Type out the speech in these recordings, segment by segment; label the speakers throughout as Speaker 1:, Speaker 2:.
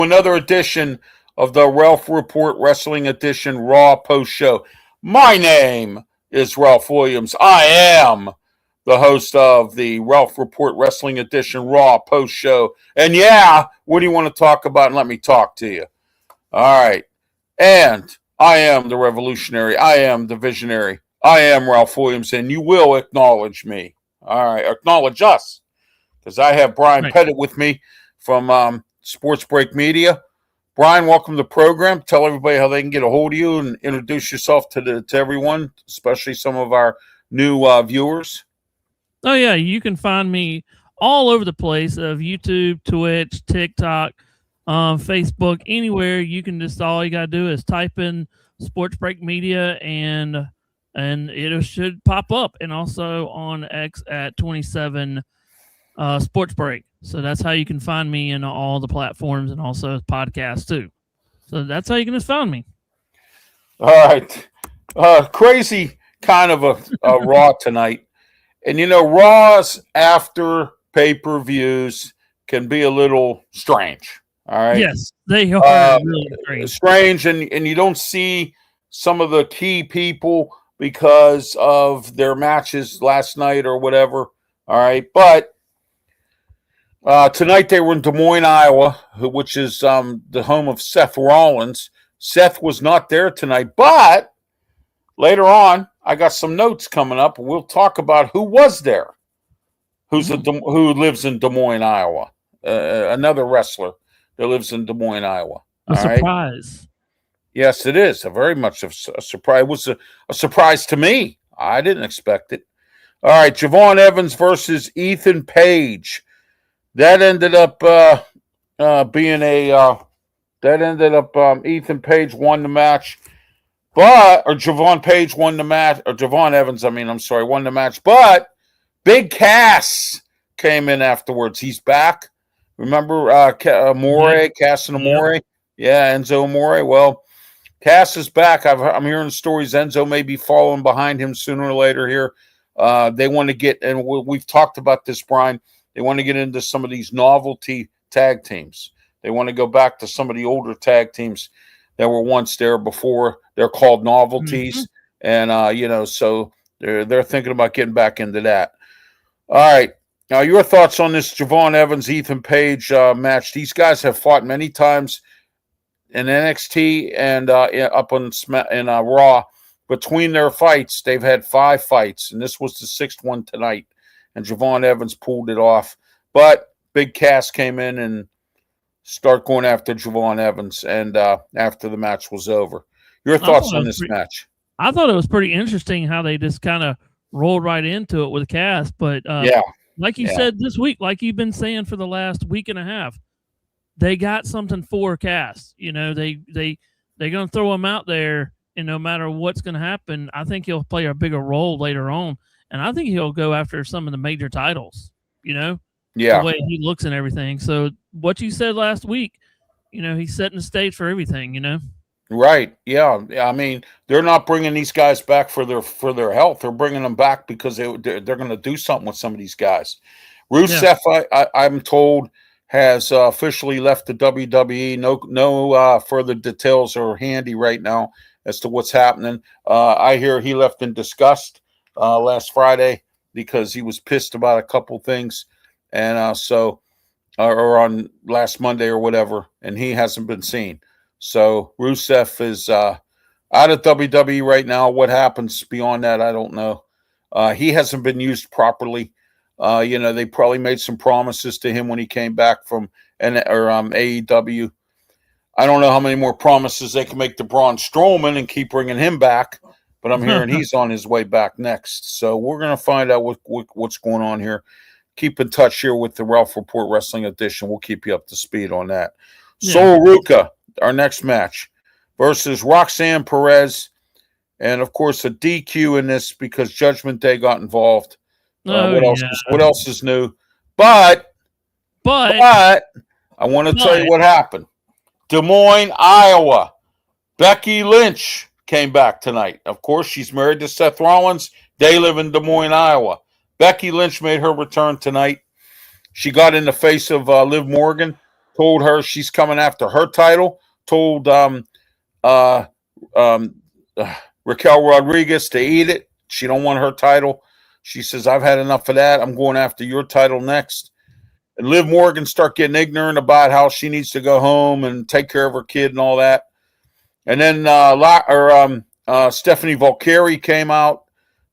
Speaker 1: Another edition of the Ralph Report Wrestling Edition Raw Post Show. My name is Ralph Williams. I am the host of the Ralph Report Wrestling Edition Raw Post Show. And yeah, what do you want to talk about? And let me talk to you. All right. And I am the revolutionary. I am the visionary. I am Ralph Williams, and you will acknowledge me. All right. Acknowledge us. Because I have Brian Pettit with me from Sports Break Media. Brian, welcome to the program. Tell everybody how they can get a hold of you and introduce yourself to everyone, especially some of our new viewers.
Speaker 2: Oh, yeah. You can find me all over the place of YouTube, Twitch, TikTok, Facebook, anywhere. You can just, all you got to do is type in Sports Break Media and it should pop up. And also on X at 27 Sports Break. So that's how you can find me in all the platforms and also podcasts too. So that's how you can just find me.
Speaker 1: All right. Crazy kind of a Raw tonight. And, you know, Raws after pay-per-views can be a little strange. All right.
Speaker 2: Yes, they are really
Speaker 1: strange. And you don't see some of the key people because of their matches last night or whatever. All right. But tonight they were in Des Moines, Iowa, which is the home of Seth Rollins. Seth was not there tonight, but later on, I got some notes coming up. We'll talk about who was there, who lives in Des Moines, Iowa. Another wrestler that lives in Des Moines, Iowa.
Speaker 2: A surprise.
Speaker 1: Right? Yes, it is. Very much a surprise. It was a surprise to me. I didn't expect it. All right, Javon Evans versus Ethan Paige. That ended up Ethan Paige won the match, Javon Page won the match, or Javon Evans, won the match, but Big Cass came in afterwards. He's back. Remember Cass and Amore? Yeah, Enzo Amore. Well, Cass is back. I'm hearing stories Enzo may be following behind him sooner or later here. They want to get, and we've talked about this, Brian, they want to get into some of these novelty tag teams. They want to go back to some of the older tag teams that were once there before. They're called novelties. Mm-hmm. And, so they're thinking about getting back into that. All right. Now, your thoughts on this Javon Evans, Ethan Page match. These guys have fought many times in NXT and up on Raw. Between their fights, they've had 5 fights, and this was the 6th one tonight. And Javon Evans pulled it off. But Big Cass came in and started going after Javon Evans and after the match was over. Your thoughts on this match?
Speaker 2: I thought it was pretty interesting how they just kind of rolled right into it with Cass. But like you said this week, like you've been saying for the last week and a half, they got something for Cass. You know, they're going to throw him out there, and no matter what's going to happen, I think he'll play a bigger role later on. And I think he'll go after some of the major titles, the way he looks and everything. So what you said last week, he's setting the stage for everything,
Speaker 1: Right. Yeah. I mean, they're not bringing these guys back for their health. They're bringing them back because they're going to do something with some of these guys. Rusev, I'm told, has officially left the WWE. No further details are handy right now as to what's happening. I hear he left in disgust last Friday because he was pissed about a couple things, and or on last Monday or whatever, and he hasn't been seen. So Rusev is out of WWE right now. What happens beyond that, I don't know. He hasn't been used properly. They probably made some promises to him when he came back from AEW. I don't know how many more promises they can make to Braun Strowman and keep bringing him back. But I'm hearing he's on his way back next. So we're going to find out what's going on here. Keep in touch here with the Ralph Report Wrestling Edition. We'll keep you up to speed on that. Yeah. Sol Ruca, our next match, versus Roxanne Perez. And, of course, a DQ in this because Judgment Day got involved. What else is new? But I want to tell you what happened. Des Moines, Iowa. Becky Lynch came back tonight. Of course, she's married to Seth Rollins. They live in Des Moines, Iowa. Becky Lynch made her return tonight. She got in the face of Liv Morgan. told her she's coming after her title. Told Raquel Rodriguez to eat it. She don't want her title. She says, I've had enough of that. I'm going after your title next. And Liv Morgan start getting ignorant about how she needs to go home and take care of her kid and all that. And then Stephanie Vaquer came out.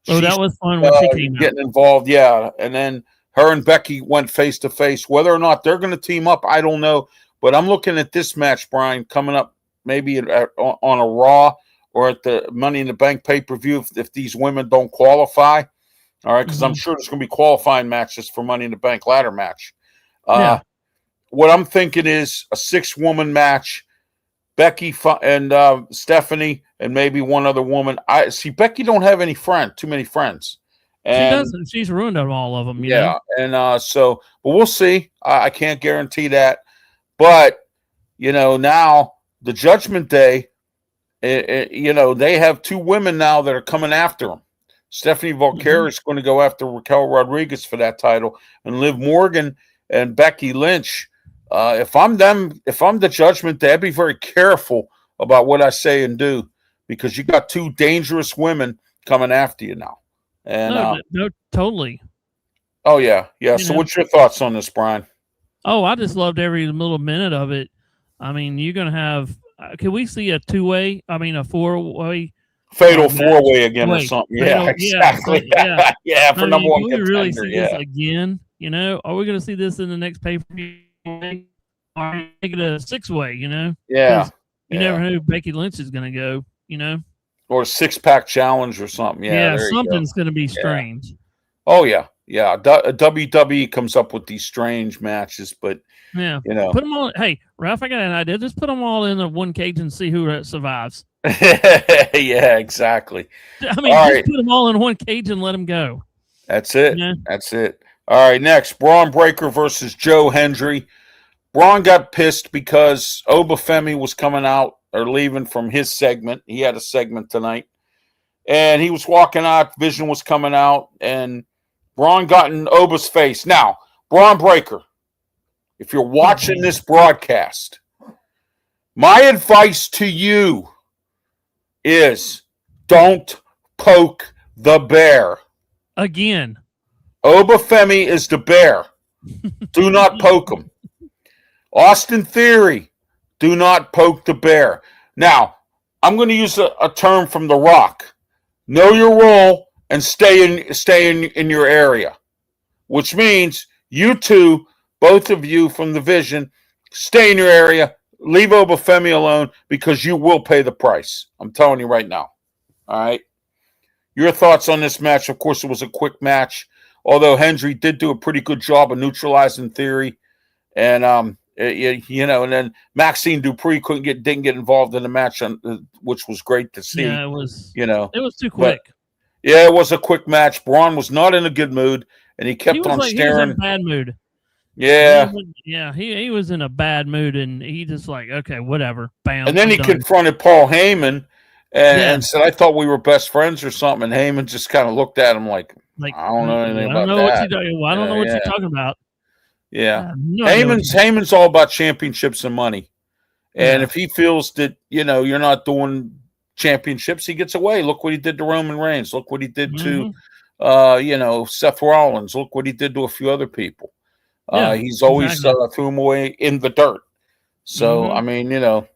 Speaker 2: Oh, that was fun when she came
Speaker 1: getting involved. Yeah. And then her and Becky went face to face. Whether or not they're going to team up, I don't know. But I'm looking at this match, Brian, coming up maybe on a Raw or at the Money in the Bank pay-per-view if these women don't qualify. All right, because I'm sure there's going to be qualifying matches for Money in the Bank ladder match. What I'm thinking is a 6-woman match. Becky and Stephanie and maybe one other woman. I see Becky don't have too many friends. And,
Speaker 2: she doesn't. She's ruined all of them. You know?
Speaker 1: And but we'll see. I can't guarantee that. But, now the Judgment Day, they have 2 women now that are coming after them. Stephanie Vaquer is going to go after Raquel Rodriguez for that title. And Liv Morgan and Becky Lynch, if I'm the Judgment Day, I'd be very careful about what I say and do because you got 2 dangerous women coming after you now. And
Speaker 2: no, totally.
Speaker 1: Oh, yeah. So what's your thoughts on this, Brian?
Speaker 2: Oh, I just loved every little minute of it. I mean, you're going to have can we see a 2-way? I mean, a 4-way?
Speaker 1: Fatal 4-way again or something. Yeah, exactly. Yeah, for number one contender.
Speaker 2: We really see this again? Are we going to see this in the next pay-per-view? Or make it a 6-way,
Speaker 1: Yeah.
Speaker 2: You never know who Becky Lynch is going to go,
Speaker 1: Or a 6-pack challenge or something. Yeah,
Speaker 2: something's going to be strange.
Speaker 1: Oh, yeah. WWE comes up with these strange matches, but
Speaker 2: put them all. Hey, Ralph, I got an idea. Just put them all in a one cage and see who survives.
Speaker 1: Yeah, exactly.
Speaker 2: I mean, put them all in one cage and let them go.
Speaker 1: That's it. That's it. All right, next, Braun Breaker versus Joe Hendry. Braun got pissed because Oba Femi was coming out or leaving from his segment. He had a segment tonight, and he was walking out. Vision was coming out, and Braun got in Oba's face. Now, Braun Breaker, if you're watching this broadcast, my advice to you is don't poke the bear.
Speaker 2: Again.
Speaker 1: Oba Femi is the bear. Do not poke him. Austin Theory, do not poke the bear. Now, I'm going to use a term from The Rock. Know your role and stay in your area, which means you two, both of you from the Vision, stay in your area. Leave Oba Femi alone because you will pay the price. I'm telling you right now. All right. Your thoughts on this match? Of course, it was a quick match, although Hendry did do a pretty good job of neutralizing Theory, and and then Maxine Dupree didn't get involved in the match, which was great to see.
Speaker 2: Yeah, it was.
Speaker 1: It
Speaker 2: was too quick.
Speaker 1: Yeah, it was a quick match. Braun was not in a good mood, and he kept on staring.
Speaker 2: He was in a bad mood.
Speaker 1: Yeah.
Speaker 2: He was in a bad mood, and he just okay, whatever. Bam.
Speaker 1: And then he confronted Paul Heyman and said, I thought we were best friends or something. And Heyman just kind of looked at him like I don't know anything about that.
Speaker 2: I don't know what you're talking about.
Speaker 1: Yeah. Heyman's all about championships and money. And if he feels that, you're not doing championships, he gets away. Look what he did to Roman Reigns. Look what he did to, Seth Rollins. Look what he did to a few other people. He's always threw him away in the dirt. So, I mean, all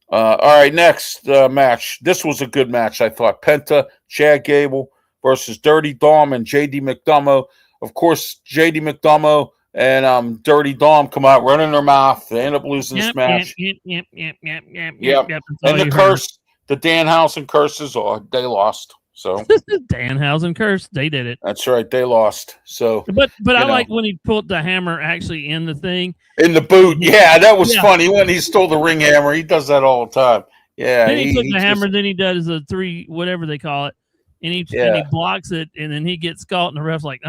Speaker 1: right, next match. This was a good match, I thought. Penta, Chad Gable versus Dirty Dom and JD McDonagh. Of course, JD McDonagh and Dirty Dom come out running their mouth. They end up losing this match. Yep. And the curse, the Danhausen curses, they lost. So
Speaker 2: Danhausen curse, they did it.
Speaker 1: That's right, they lost. So,
Speaker 2: but I like when he put the hammer actually in the thing,
Speaker 1: in the boot. Yeah, that was funny. When he stole the ring hammer, he does that all the time. Yeah,
Speaker 2: then he took the hammer. Then he does a 3, whatever they call it, and he blocks it, and then he gets caught, and the ref's like,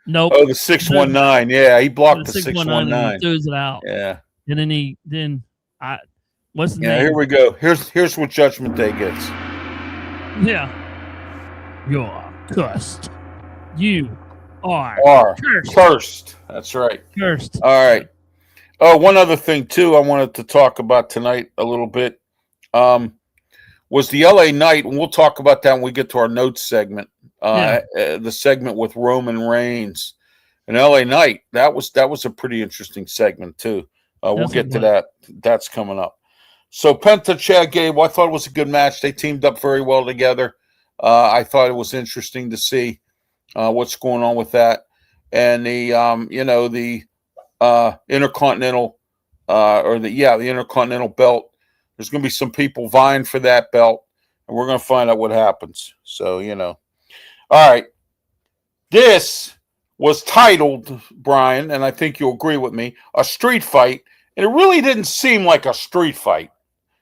Speaker 2: nope.
Speaker 1: Oh, the 619. Yeah, he blocked the 619.
Speaker 2: He throws it out.
Speaker 1: Yeah,
Speaker 2: and then what's the name?
Speaker 1: Here we go. Here's what Judgment Day gets.
Speaker 2: Yeah. You're cursed. You are cursed.
Speaker 1: Cursed. That's right.
Speaker 2: Cursed.
Speaker 1: All right. Oh, one other thing too, I wanted to talk about tonight a little bit. Was the LA Knight, and we'll talk about that when we get to our notes segment. The segment with Roman Reigns and LA Knight. That was a pretty interesting segment too. We'll get to that. That's coming up. So Penta, Chad Gable, I thought it was a good match. They teamed up very well together. I thought it was interesting to see what's going on with that, and the Intercontinental the Intercontinental belt. There's going to be some people vying for that belt, and we're going to find out what happens. So, all right. This was titled, Brian, and I think you'll agree with me, a street fight, and it really didn't seem like a street fight.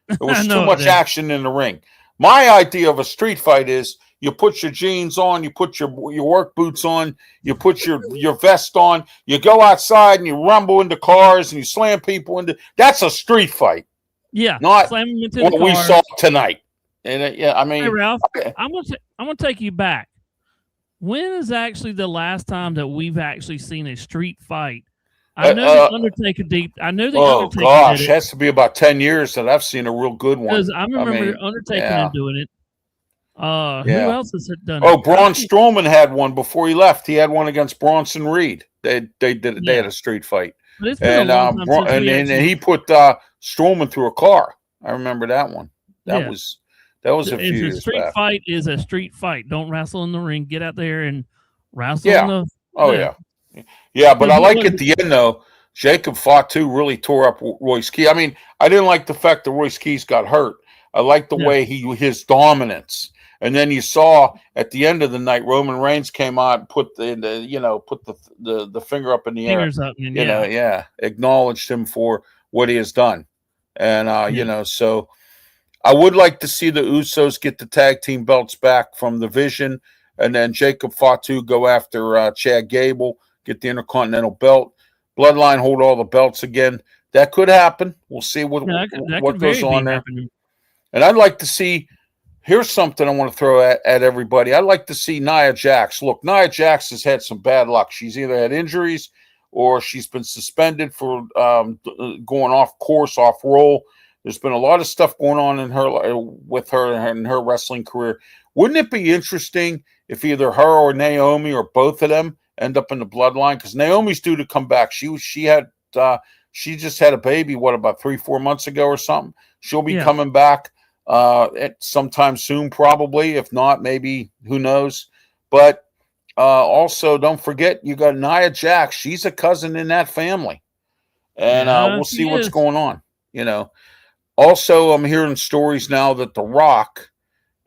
Speaker 1: There was too much action in the ring. My idea of a street fight is you put your jeans on, you put your work boots on, you put your vest on, you go outside and you rumble into cars and you slam people into. That's a street fight.
Speaker 2: Yeah,
Speaker 1: not what we saw tonight. And I mean,
Speaker 2: hey, Ralph, I'm gonna take you back. When is actually the last time that we've actually seen a street fight? I know the Undertaker deep. I know the Undertaker. Oh gosh,
Speaker 1: it has to be about 10 years that I've seen a real good one.
Speaker 2: Because I remember Undertaker doing it. Who else has done it?
Speaker 1: Oh, Braun Strowman had one before he left. He had one against Bronson Reed. They did. Yeah. They had a street fight.
Speaker 2: But it's been a long time
Speaker 1: and he put Strowman through a car. I remember that one. That was a few years back. A street
Speaker 2: fight is a street fight. Don't wrestle in the ring. Get out there and wrestle. Yeah.
Speaker 1: Yeah, but I like at the end though. Jacob Fatu really tore up Royce Keys. I mean, I didn't like the fact that Royce Keys got hurt. I liked the way his dominance. And then you saw at the end of the night, Roman Reigns came out and put the finger up in the
Speaker 2: fingers
Speaker 1: air. Up, acknowledged him for what he has done. And so I would like to see the Usos get the tag team belts back from the Vision, and then Jacob Fatu go after Chad Gable, get the Intercontinental belt. Bloodline hold all the belts again. That could happen. We'll see what goes on there. Happening. And I'd like to see. Here's something I want to throw at everybody. I'd like to see Nia Jax. Look, Nia Jax has had some bad luck. She's either had injuries or she's been suspended for going off course, off roll. There's been a lot of stuff going on in her wrestling career. Wouldn't it be interesting if either her or Naomi or both of them end up in the Bloodline? Because Naomi's due to come back. She just had a baby. What, about 3-4 months ago or something? She'll be coming back. At sometime soon, probably. If not, maybe, who knows. But also, don't forget, you got Nia Jax. She's a cousin in that family. And we'll see what's going on. Also, I'm hearing stories now that The Rock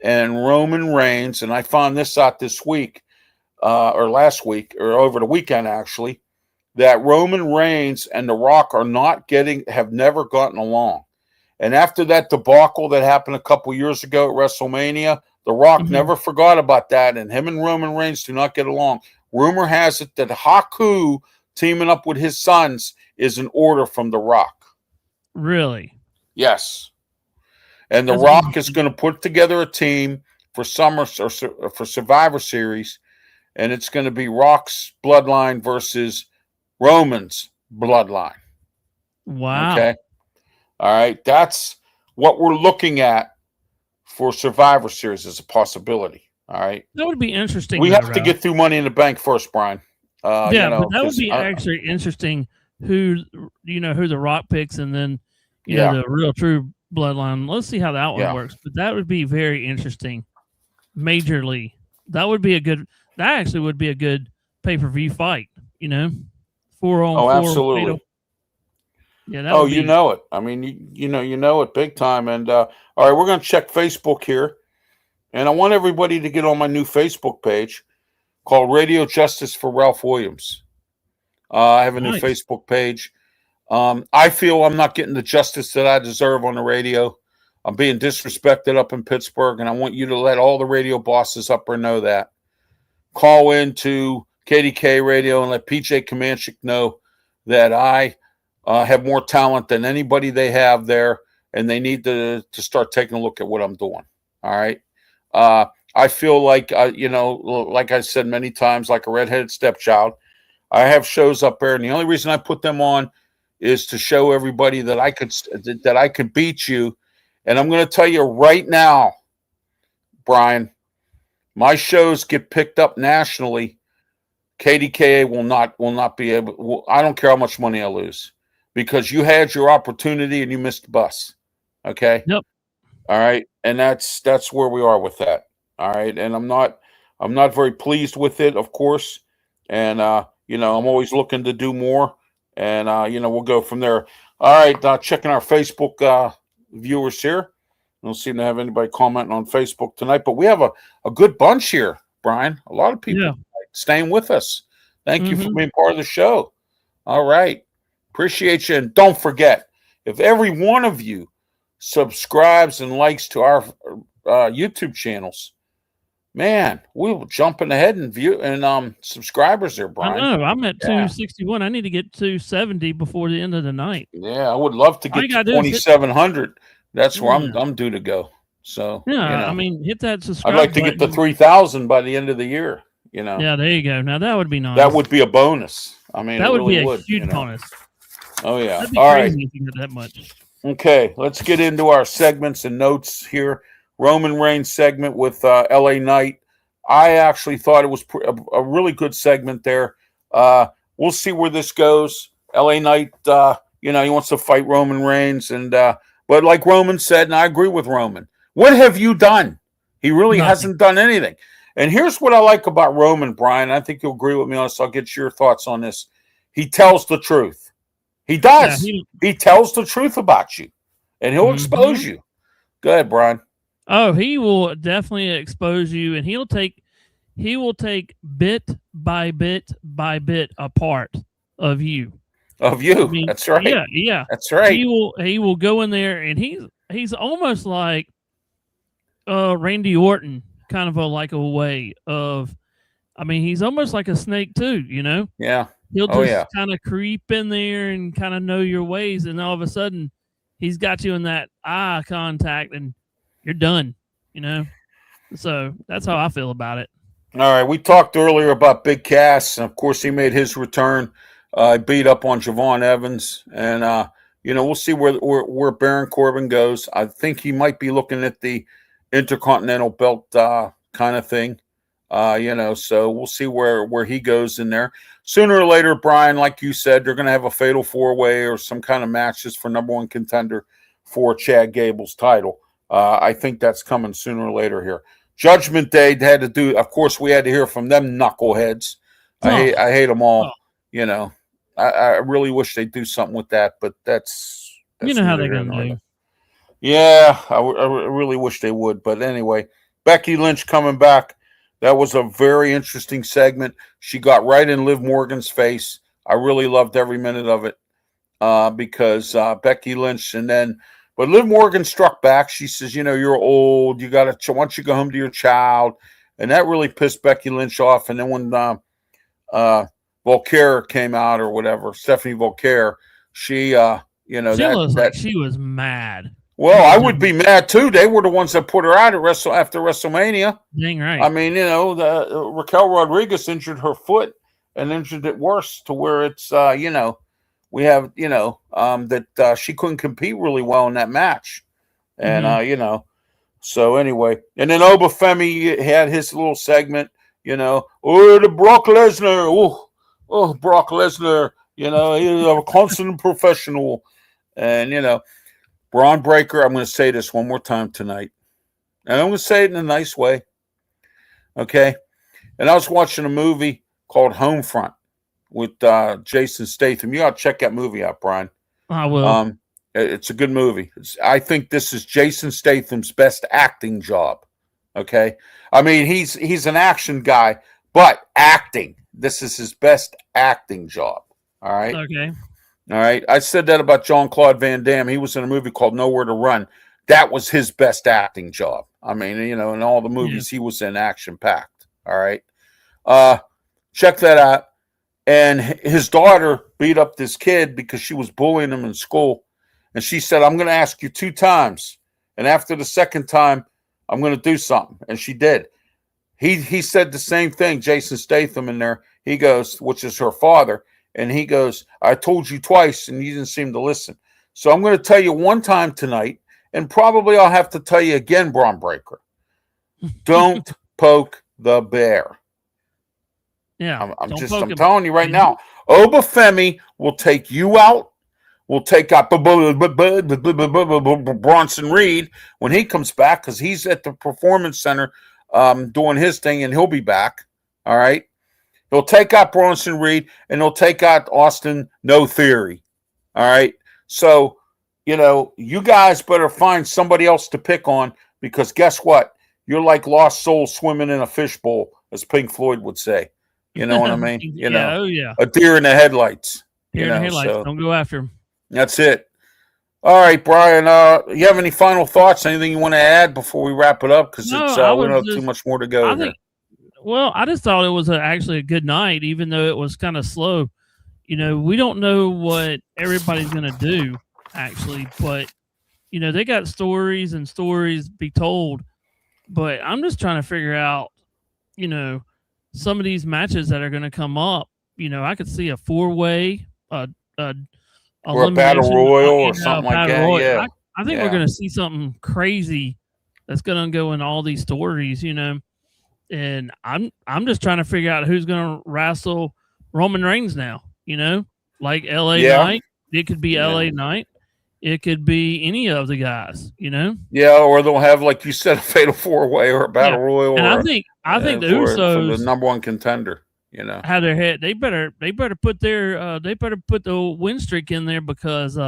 Speaker 1: and Roman Reigns, and I found this out this week, or last week, or over the weekend, actually, that Roman Reigns and The Rock have never gotten along. And after that debacle that happened a couple years ago at WrestleMania, The Rock never forgot about that, and him and Roman Reigns do not get along. Rumor has it that Haku teaming up with his sons is an order from The Rock.
Speaker 2: Really?
Speaker 1: Yes. And The Rock is going to put together a team for for Survivor Series, and it's going to be Rock's bloodline versus Roman's bloodline.
Speaker 2: Wow.
Speaker 1: Okay. All right, that's what we're looking at for Survivor Series as a possibility. All right,
Speaker 2: that would be interesting.
Speaker 1: We have to get through Money in the Bank first, Brian.
Speaker 2: But that would be actually interesting. Who The Rock picks, and then the real true bloodline. Let's see how that one works. But that would be very interesting. Majorly, that would be a good. That actually would be a good pay-per-view fight. 4 on 4.
Speaker 1: Absolutely.
Speaker 2: Yeah.
Speaker 1: You know it. I mean, you know it big time. And all right, we're going to check Facebook here, and I want everybody to get on my new Facebook page called Radio Justice for Ralph Williams. I have a new Facebook page. I feel I'm not getting the justice that I deserve on the radio. I'm being disrespected up in Pittsburgh, and I want you to let all the radio bosses up there know that. Call in to KDK Radio and let PJ Comanchik know that I have more talent than anybody they have there, and they need to start taking a look at what I'm doing. All right. I feel like, like I said many times, like a redheaded stepchild. I have shows up there, and the only reason I put them on is to show everybody that I could beat you. And I'm going to tell you right now, Brian, my shows get picked up nationally. KDKA will not be able. I don't care how much money I lose, because you had your opportunity and you missed the bus. Okay.
Speaker 2: Yep.
Speaker 1: All right. And that's where we are with that. All right. And I'm not very pleased with it, of course. And I'm always looking to do more. And we'll go from there. All right. Checking our Facebook viewers here. I don't seem to have anybody commenting on Facebook tonight, but we have a good bunch here, Brian. A lot of people staying with us. Thank you for being part of the show. All right. Appreciate you. And don't forget, if every one of you subscribes and likes to our YouTube channels, man, we will jump ahead and view and subscribers there, Brian.
Speaker 2: I know. I'm at 261. I need to get 270 before the end of the night.
Speaker 1: Yeah, I would love to get to 2,700. That's where I'm due to go. So
Speaker 2: I mean, hit that subscribe.
Speaker 1: I'd like to get to 3,000 by the end of the year.
Speaker 2: Yeah, there you go. Now that would be nice.
Speaker 1: That would be a bonus. I mean,
Speaker 2: that would
Speaker 1: really
Speaker 2: be a huge bonus.
Speaker 1: Oh yeah.
Speaker 2: That'd be crazy if you did that much.
Speaker 1: Okay, let's get into our segments and notes here. Roman Reigns segment with LA Knight. I actually thought it was a really good segment there. We'll see where this goes. LA Knight, he wants to fight Roman Reigns, and but like Roman said, and I agree with Roman, what have you done? He really hasn't done anything. And here's what I like about Roman, Brian. I think you'll agree with me on this. I'll get your thoughts on this. He tells the truth. He does.
Speaker 2: Yeah,
Speaker 1: he tells the truth about you, and he'll expose you. Go ahead, Brian.
Speaker 2: Oh, he will definitely expose you, and he will take bit by bit by bit apart of you.
Speaker 1: Of you. I mean, that's right.
Speaker 2: Yeah.
Speaker 1: That's right.
Speaker 2: He will go in there, and he's almost like Randy Orton, kind of a way of, I mean, he's almost like a snake too,
Speaker 1: Yeah.
Speaker 2: He'll just kind of creep in there and kind of know your ways, and all of a sudden he's got you in that eye contact and you're done, So that's how I feel about it.
Speaker 1: All right. We talked earlier about Big Cass, and of course he made his return. Beat up on Javon Evans, and we'll see where Baron Corbin goes. I think he might be looking at the Intercontinental belt kind of thing, so we'll see where he goes in there. Sooner or later, Brian, like you said, they're going to have a fatal four-way or some kind of matches for number one contender for Chad Gable's title. I think that's coming sooner or later here. Judgment Day had to do, of course, we had to hear from them knuckleheads. I hate them all. I really wish they'd do something with that, but that's
Speaker 2: how they're going to do.
Speaker 1: Yeah, I really wish they would. But anyway, Becky Lynch coming back. That was a very interesting segment. She got right in Liv Morgan's face. I really loved every minute of it because Becky Lynch, but Liv Morgan struck back. She says, you're old. You got to, why don't you go home to your child? And that really pissed Becky Lynch off. And then when Vaquer came out or whatever, Stephanie Vaquer, she looks
Speaker 2: like she was mad.
Speaker 1: Well, I would be mad too. They were the ones that put her out after WrestleMania.
Speaker 2: Dang right.
Speaker 1: I mean, Raquel Rodriguez injured her foot and injured it worse to where it's, we have, that she couldn't compete really well in that match. And, so anyway. And then Oba Femi had his little segment, the Brock Lesnar. Oh, Brock Lesnar, he's a constant professional. And, Braun Breaker, I'm going to say this one more time tonight. And I'm going to say it in a nice way. Okay? And I was watching a movie called Homefront with Jason Statham. You got to check that movie out, Brian.
Speaker 2: I will.
Speaker 1: It's a good movie. I think this is Jason Statham's best acting job. Okay? I mean, he's an action guy, but acting. This is his best acting job. All right?
Speaker 2: Okay.
Speaker 1: All right. I said that about Jean-Claude Van Damme. He was in a movie called Nowhere to Run. That was his best acting job. I mean, in all the movies he was in, action-packed. All right. Check that out. And his daughter beat up this kid because she was bullying him in school. And she said, I'm going to ask you 2 times. And after the second time, I'm going to do something. And she did. He said the same thing, Jason Statham in there. He goes, which is her father. And he goes, I told you twice, and you didn't seem to listen. So I'm going to tell you one time tonight, and probably I'll have to tell you again, Braun Breaker. Don't poke the bear.
Speaker 2: Yeah.
Speaker 1: I'm telling you right now, Oba Femi will take you out. We'll take out Bronson Reed when he comes back, because he's at the Performance Center doing his thing, and he'll be back. All right. He'll take out Bronson Reed, and he'll take out Austin No Theory. All right. So, you guys better find somebody else to pick on, because guess what? You're like lost souls swimming in a fishbowl, as Pink Floyd would say. You know what I mean? A deer in the headlights.
Speaker 2: Deer in the headlights. So, don't go after him.
Speaker 1: That's it. All right, Brian. You have any final thoughts? Anything you want to add before we wrap it up? Because we don't have too much more to go here.
Speaker 2: I just thought it was actually a good night, even though it was kind of slow. We don't know what everybody's going to do, actually, but they got stories be told. But I'm just trying to figure out, some of these matches that are going to come up. I could see a 4-way,
Speaker 1: or a battle royal or something like that.
Speaker 2: Royal. Yeah, I think we're going to see something crazy that's going to go in all these stories. And I'm just trying to figure out who's going to wrestle Roman Reigns now. Like LA Knight. It could be LA Knight. It could be any of the guys.
Speaker 1: Yeah, or they'll have, like you said, a fatal 4-way or a battle royal.
Speaker 2: And I think the Usos,
Speaker 1: for the number one contender.
Speaker 2: Have their head. They better put the win streak in there, because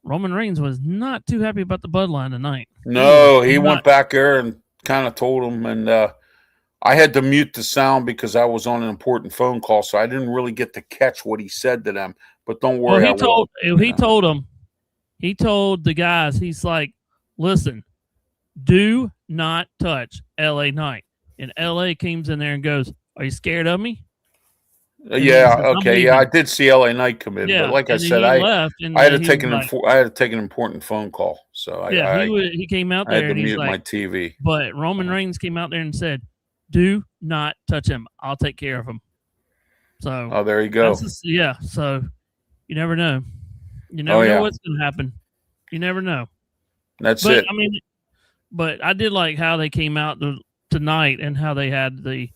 Speaker 2: Roman Reigns was not too happy about the bloodline tonight.
Speaker 1: No, he went back there and kind of told him, and I had to mute the sound because I was on an important phone call, so I didn't really get to catch what he said to them. But don't worry.
Speaker 2: He told the guys, he's like, listen, do not touch LA Knight. And LA comes in there and goes, are you scared of me?
Speaker 1: I did see LA Knight come in, but like I said, I had to take an important phone call. So
Speaker 2: he came out there.
Speaker 1: I had to mute my TV.
Speaker 2: But Roman Reigns came out there and said, do not touch him. I'll take care of him. So
Speaker 1: there you go.
Speaker 2: So you never know. You never know what's going to happen. You never know.
Speaker 1: That's it.
Speaker 2: I mean, but I did like how they came out tonight, and how they had the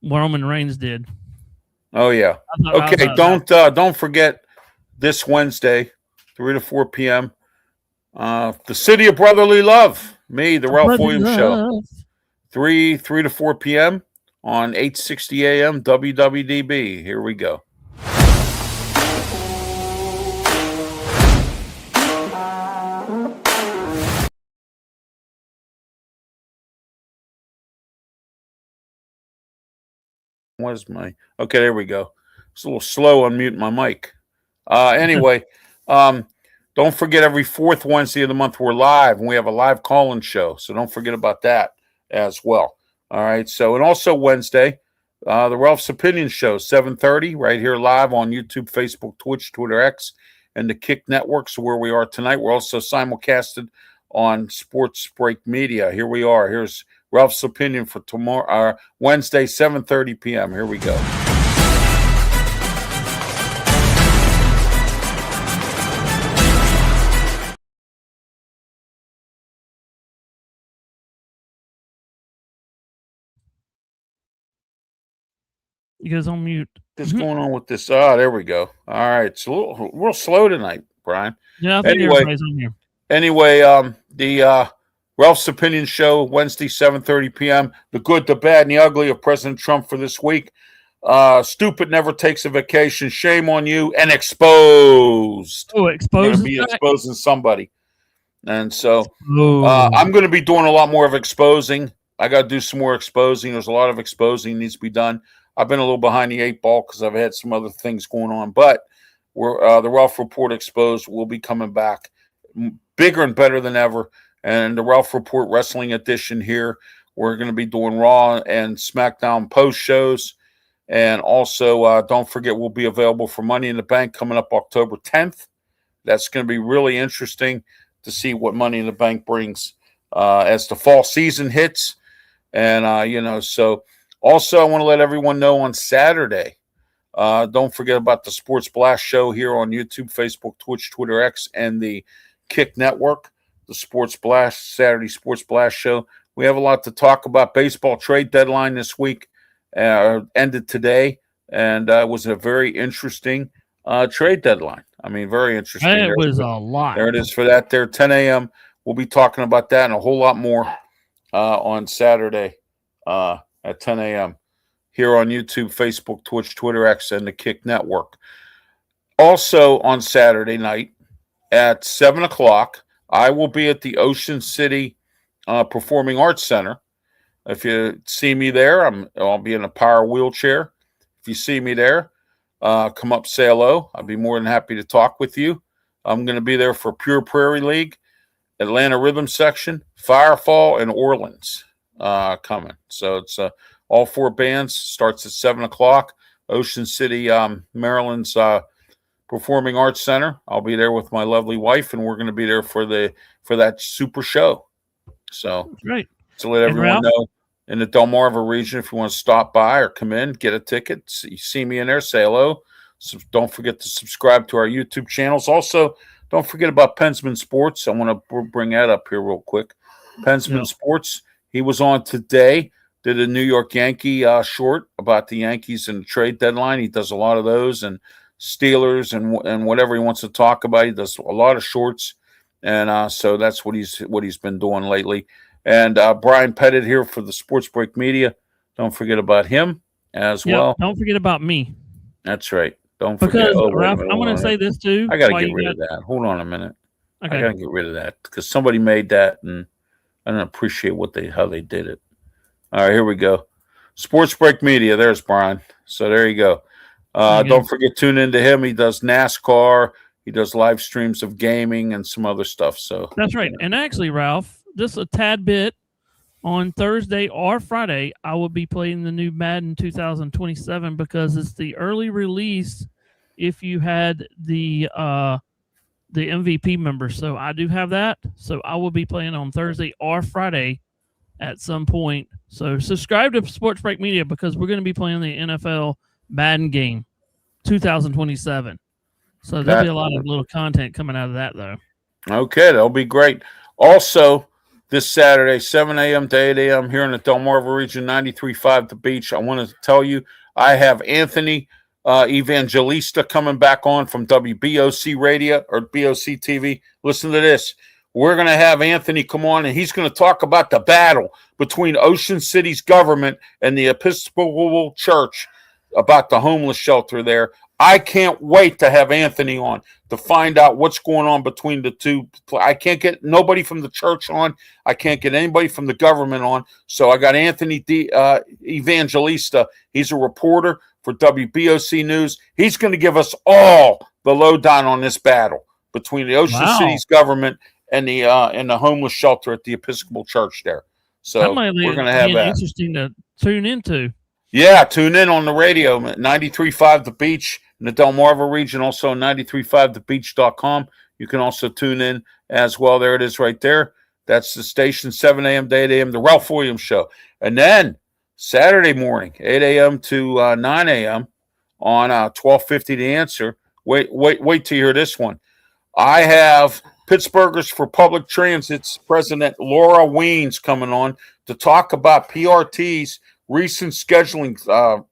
Speaker 2: Roman Reigns did.
Speaker 1: Oh yeah. Okay. Don't forget this Wednesday, 3 to 4 p.m. The City of Brotherly Love. Me, the Ralph Williams Show. 3 to 4 p.m. on 860 a.m. WWDB. Here we go. Okay, there we go. It's a little slow on muting my mic. Anyway, don't forget, every fourth Wednesday of the month we're live, and we have a live call-in show. So don't forget about that as well. All right. So, and also Wednesday, the Ralph's Opinion Show, 7:30, right here live on YouTube, Facebook, Twitch, Twitter X, and the Kick Network. So where we are tonight, we're also simulcasted on Sports Break Media. Here we are. Here's Ralph's Opinion for tomorrow, Wednesday, 7:30 p.m. Here we go.
Speaker 2: You guys on mute.
Speaker 1: What's going on with this? There we go. All right. It's a little real slow tonight, Brian.
Speaker 2: Yeah, I think everybody's on here.
Speaker 1: Anyway, the Ralph's Opinion Show, Wednesday, 7:30 p.m. The good, the bad, and the ugly of President Trump for this week. Stupid never takes a vacation. Shame on you. And exposed.
Speaker 2: Oh, exposed.
Speaker 1: Going to be exposing somebody. And so I'm going to be doing a lot more of exposing. I got to do some more exposing. There's a lot of exposing that needs to be done. I've been a little behind the 8 ball because I've had some other things going on. But we're the Ralph Report Exposed will be coming back bigger and better than ever. And the Ralph Report Wrestling Edition here, we're going to be doing Raw and SmackDown post shows. And also, don't forget, we'll be available for Money in the Bank coming up October 10th. That's going to be really interesting to see what Money in the Bank brings as the fall season hits. And, so Also, I want to let everyone know on Saturday, don't forget about the Sports Blast Show here on YouTube, Facebook, Twitch, Twitter, X, and the Kick Network. The Sports Blast, Saturday Sports Blast Show. We have a lot to talk about. Baseball trade deadline this week ended today, and it was a very interesting trade deadline. I mean, very interesting.
Speaker 2: It was a lot.
Speaker 1: There it is for that there, 10 a.m. We'll be talking about that and a whole lot more on Saturday at 10 a.m. here on YouTube, Facebook, Twitch, Twitter, X, and the Kick Network. Also on Saturday night at 7 o'clock, I will be at the Ocean City Performing Arts Center. If you see me there, I'll be in a power wheelchair. If you see me there, come up, say hello. I'll be more than happy to talk with you. I'm going to be there for Pure Prairie League, Atlanta Rhythm Section, Firefall, and Orleans coming. So it's all 4 bands. Starts at 7 o'clock. Ocean City, Maryland's Performing Arts Center. I'll be there with my lovely wife, and we're going to be there for that super show. So,
Speaker 2: right.
Speaker 1: To let everyone know in the Delmarva region, if you want to stop by or come in, get a ticket, you see me in there, say hello. So don't forget to subscribe to our YouTube channels. Also, don't forget about Pensman Sports. I want to bring that up here real quick. Pensman Sports, he was on today, did a New York Yankee short about the Yankees and the trade deadline. He does a lot of those, and Steelers and whatever he wants to talk about. He does a lot of shorts, and so that's what he's been doing lately. And Brian Pettit here for the Sports Break Media. Don't forget about him as well.
Speaker 2: Don't forget about me.
Speaker 1: That's right. Don't forget.
Speaker 2: Because Ralph, I'm going to say this too.
Speaker 1: I got to get rid of that. Hold on a minute. Okay. I got to get rid of that because somebody made that, and I don't appreciate how they did it. All right, here we go. Sports Break Media. There's Brian. So there you go. Don't forget, tune into him. He does NASCAR. He does live streams of gaming and some other stuff. So
Speaker 2: that's right. And actually, Ralph, just a tad bit on Thursday or Friday, I will be playing the new Madden 2027 because it's the early release. If you had the MVP members, so I do have that. So I will be playing on Thursday or Friday at some point. So subscribe to Sports Break Media because we're going to be playing the NFL Madden game 2027. So there'll be a lot of little content coming out of that, though.
Speaker 1: Okay, that'll be great. Also, this Saturday, 7 a.m. to 8 a.m. here in the Delmarva region, 93.5 The Beach. I want to tell you, I have Anthony Evangelista coming back on from WBOC Radio or BOC TV. Listen to this. We're going to have Anthony come on, and he's going to talk about the battle between Ocean City's government and the Episcopal Church about the homeless shelter there. I can't wait to have Anthony on to find out what's going on between the two. I can't get nobody from the church on. I can't get anybody from the government on. So I got Anthony Evangelista. He's a reporter for WBOC News. He's going to give us all the lowdown on this battle between the Ocean City's government and the homeless shelter at the Episcopal Church there. So we're going to have that.
Speaker 2: Interesting to tune into.
Speaker 1: Yeah, tune in on the radio, 93.5 The Beach in the Delmarva region, also 93.5thebeach.com. You can also tune in as well. There it is right there. That's the station, 7 a.m. to 8 a.m., the Ralph Williams Show. And then Saturday morning, 8 a.m. to 9 a.m. on 1250 The Answer. Wait till you hear this one. I have Pittsburghers for Public Transit's President Laura Weens coming on to talk about PRT's recent scheduling,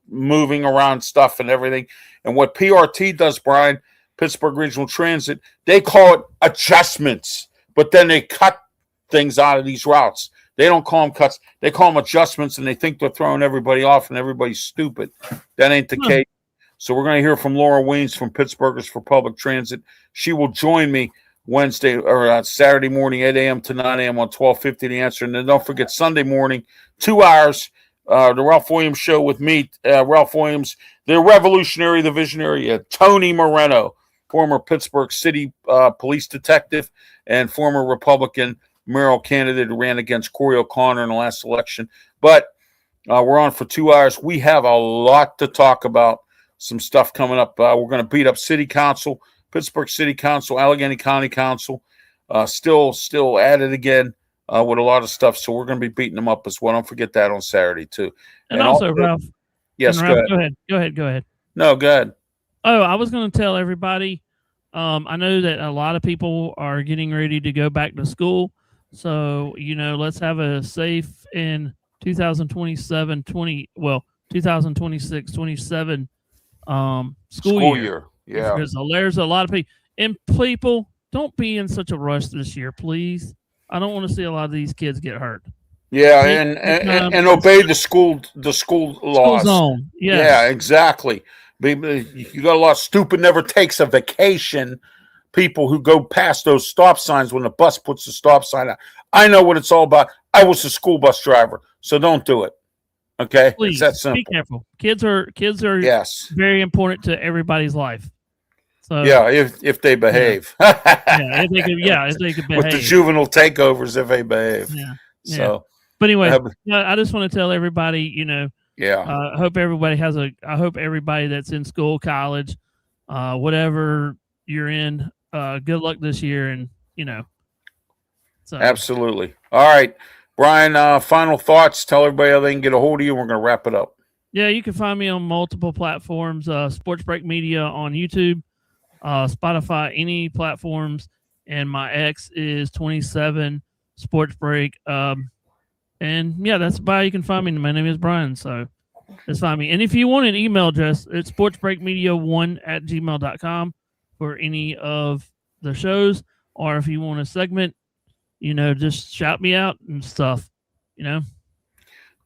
Speaker 1: moving around stuff and everything. And what PRT does, Brian, Pittsburgh Regional Transit, they call it adjustments, but then they cut things out of these routes. They don't call them cuts. They call them adjustments, and they think they're throwing everybody off and everybody's stupid. That ain't the case. So we're going to hear from Laura Weens from Pittsburghers for Public Transit. She will join me Wednesday or Saturday morning, 8 a.m. to 9 a.m. on 1250 The Answer. And then don't forget Sunday morning, 2 hours, the Ralph Williams Show with me, Ralph Williams, the revolutionary, the visionary, Tony Moreno, former Pittsburgh City police detective and former Republican mayoral candidate who ran against Corey O'Connor in the last election. But we're on for 2 hours. We have a lot to talk about, some stuff coming up. We're going to beat up City Council, Pittsburgh City Council, Allegheny County Council, still at it again. with a lot of stuff. So we're going to be beating them up as well. Don't forget that on Saturday too.
Speaker 2: And also, Ralph.
Speaker 1: Yes,
Speaker 2: Ralph,
Speaker 1: go ahead.
Speaker 2: Go ahead.
Speaker 1: No, go ahead.
Speaker 2: Oh, I was going to tell everybody. I know that a lot of people are getting ready to go back to school. So, let's have a safe in 2026, 27 school year.
Speaker 1: Yeah.
Speaker 2: Because there's a lot of people. And people, don't be in such a rush this year, please. I don't want to see a lot of these kids get hurt.
Speaker 1: Yeah, and obey the school laws.
Speaker 2: Zone. Yes.
Speaker 1: Yeah, exactly. You got a lot of stupid never takes a vacation people who go past those stop signs when the bus puts the stop sign out. I know what it's all about. I was a school bus driver, so don't do it. Okay?
Speaker 2: Please,
Speaker 1: it's that simple.
Speaker 2: Be careful. Kids are
Speaker 1: yes.
Speaker 2: very important to everybody's life. So
Speaker 1: yeah, if they behave.
Speaker 2: If they could behave.
Speaker 1: With the juvenile takeovers, if they behave.
Speaker 2: Yeah.
Speaker 1: So
Speaker 2: but anyway, I just want to tell everybody, I hope everybody that's in school, college, whatever you're in, good luck this year, and So.
Speaker 1: Absolutely. All right, Brian. Final thoughts. Tell everybody how they can get a hold of you. We're going to wrap it up.
Speaker 2: Yeah, you can find me on multiple platforms. Sports Break Media on YouTube, Spotify, any platforms, and my X is 27 Sports Break. And that's about how you can find me. My name is Brian, so just find me. And if you want an email address, it's sportsbreakmedia1@gmail.com for any of the shows, or if you want a segment, just shout me out and stuff,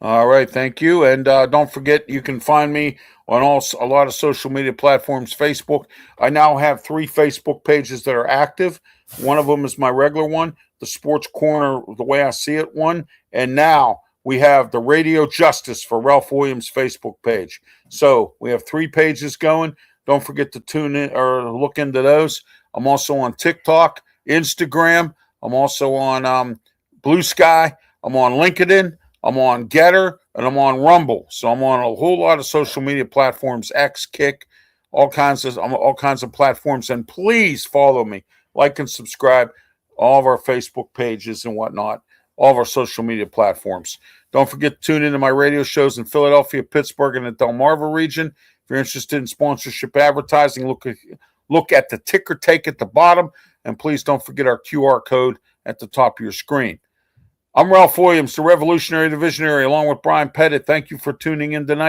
Speaker 1: All right, thank you. And don't forget, you can find me on a lot of social media platforms. Facebook. I now have 3 Facebook pages that are active. One of them is my regular one, the Sports Corner, the way I see it one. And now we have the Radio Justice for Ralph Williams Facebook page. So we have 3 pages going. Don't forget to tune in or look into those. I'm also on TikTok, Instagram. I'm also on Blue Sky. I'm on LinkedIn. I'm on Getter, and I'm on Rumble. So I'm on a whole lot of social media platforms, X, Kick, all kinds of platforms. And please follow me, like and subscribe, all of our Facebook pages and whatnot, all of our social media platforms. Don't forget to tune into my radio shows in Philadelphia, Pittsburgh, and the Delmarva region. If you're interested in sponsorship advertising, look at the ticker tape at the bottom, and please don't forget our QR code at the top of your screen. I'm Ralph Williams, the revolutionary, the visionary, along with Brian Pettit. Thank you for tuning in tonight.